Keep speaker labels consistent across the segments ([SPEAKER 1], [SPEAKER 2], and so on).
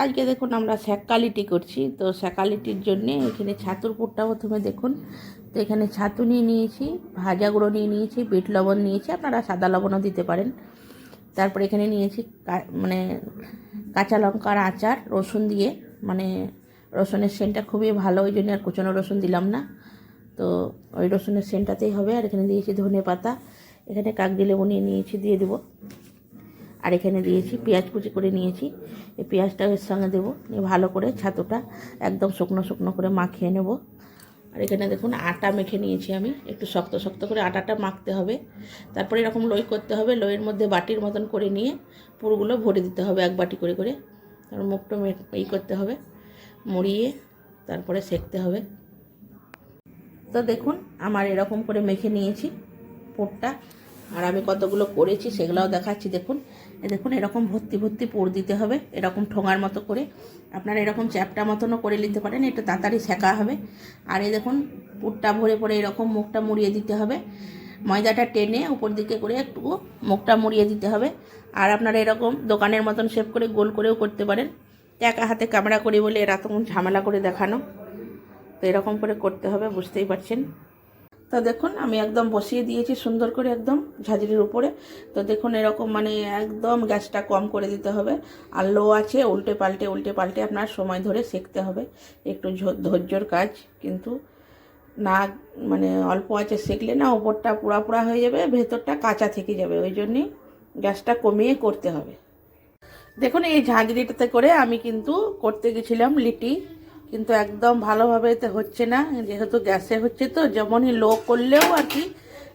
[SPEAKER 1] আজকে দেখুন আমরা স্যাকালিটি করছি, তো স্যাকালিটির জন্যে এখানে ছাতুর পুরটা প্রথমে দেখুন। তো এখানে ছাতু নিয়ে নিয়েছি, ভাজা গুঁড়ো নিয়ে নিয়েছি, বিট লবণ নিয়েছি, আপনারা সাদা লবণও দিতে পারেন। তারপরে এখানে নিয়েছি মানে কাঁচা লঙ্কার আচার রসুন দিয়ে, মানে রসুনের সেন্টটা খুবই ভালো, ওই জন্য আর কুচনো রসুন দিলাম না, তো ওই রসুনের সেন্টটাতেই হবে। আর এখানে দিয়েছি ধনে পাতা, এখানে কাগজি লেবু নিয়ে নিয়েছি, দিয়ে দেবো। আর এখানে দিয়েছি পেঁয়াজ কুচি করে নিয়েছি, এই পেঁয়াজটা এর সঙ্গে দেবো, নিয়ে ভালো করে ছাতুটা একদম শুকনো শুকনো করে মাখিয়ে নেব। আর এখানে দেখুন আটা মেখে নিয়েছি আমি, একটু শক্ত শক্ত করে আটাটা মাখতে হবে। তারপরে এরকম লই করতে হবে, লইয়ের মধ্যে বাটির মতন করে নিয়ে পুরগুলো ভরে দিতে হবে এক বাটি করে করে। তারপর মুখটা করতে হবে, মুড়িয়ে তারপরে সেঁকতে হবে। তো দেখুন আমার এরকম করে মেখে নিয়েছি পুরটা, আর আমি কতগুলো করেছি সেগুলোও দেখাচ্ছি। দেখুন দেখুন এরকম ভর্তি ভর্তি পুর দিতে হবে, এরকম ঠোঙার মতো করে। আপনারা এরকম চ্যাপটা মতনও করে নিতে পারেন, একটু তাড়াতাড়ি সেঁকা হবে। আর এই দেখুন পুরটা ভরে পরে এরকম মুখটা মুড়িয়ে দিতে হবে, ময়দাটা টেনে উপর দিকে করে একটু মুখটা মুড়িয়ে দিতে হবে। আর আপনারা এরকম দোকানের মতন শেপ করে গোল করেও করতে পারেন, একা হাতে ক্যামেরা করি বলে এরা তখন ঝামেলা করে দেখানো, তো এরকম করে করতে হবে, বুঝতেই পারছেন। তো দেখুন আমি একদম বসিয়ে দিয়েছি সুন্দর করে একদম ঝাঁঝরির উপরে। তো দেখুন এরকম মানে একদম গ্যাসটা কম করে দিতে হবে, আর লো আছে, উল্টে পাল্টে আপনার সময় ধরে সেঁকতে হবে, একটু ধৈর্যর কাজ কিন্তু। না মানে অল্প আছে সেঁকলে না ওপরটা পোড়া পোড়া হয়ে যাবে, ভেতরটা কাঁচা থেকে যাবে, ওই জন্যই গ্যাসটা কমিয়ে করতে হবে। দেখুন এই ঝাঁঝরিটাতে করে আমি কিন্তু করতে গেছিলাম লিটি, কিন্তু একদম ভালোভাবে এতে হচ্ছে না, যেহেতু গ্যাসে হচ্ছে তো যেমনই লো করলেও আর কি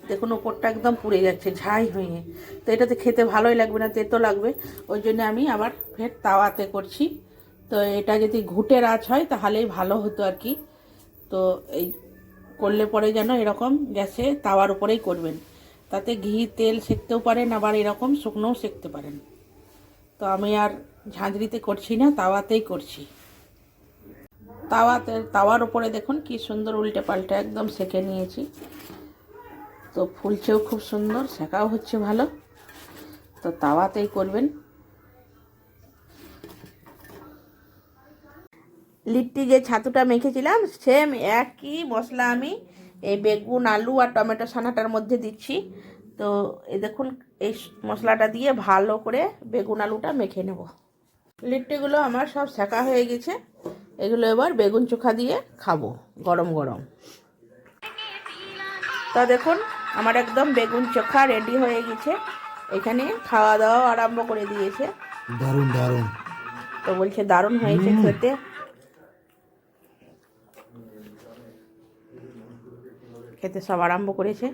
[SPEAKER 1] দেখুন ওপরটা একদম পুড়ে যাচ্ছে ঝাই হয়ে। তো এটাতে খেতে ভালোই লাগবে না, তেতো লাগবে, ওই জন্য আমি আবার ফের তাওয়াতে করছি। তো এটা যদি ঘুঁটের আঁচ হয় তাহলেই ভালো হতো আর কি। তো এই করলে পরে যেন এরকম গ্যাসে তাওয়ার উপরেই করবেন, তাতে ঘি তেল সেঁকতেও পারেন, আবার এরকম শুকনোও সেঁকতে পারেন। তো আমি আর ঝাঁঝরিতে করছি না, তাওয়াতেই করছি। তাওয়ার উপরে দেখুন কি সুন্দর উল্টে পাল্টে একদম সেঁকে নিয়েছি, তো ফুলছেও খুব সুন্দর, সেঁকাও হচ্ছে ভালো, তো তাওয়াতেই করবেন। লিট্টি যে ছাতুটা মেখেছিলাম সেম একই মশলা আমি এই বেগুন আলু আর টমেটো ছানাটার মধ্যে দিচ্ছি। তো এই দেখুন এই মশলাটা দিয়ে ভালো করে বেগুন আলুটা মেখে নেব। লিট্টিগুলো আমার সব সেঁকা হয়ে গেছে, এগুলো এবার বেগুন চোখা দিয়ে খাবো গরম গরম। তা দেখুন আমার একদম বেগুন চোখা রেডি হয়ে গেছে, এখানে খাওয়া দাওয়া আরম্ভ করে দিয়েছে।
[SPEAKER 2] দারুণ দারুণ,
[SPEAKER 1] তো বলছে দারুণ হয়েছে খেতে। খেতে সব আরম্ভ করেছে।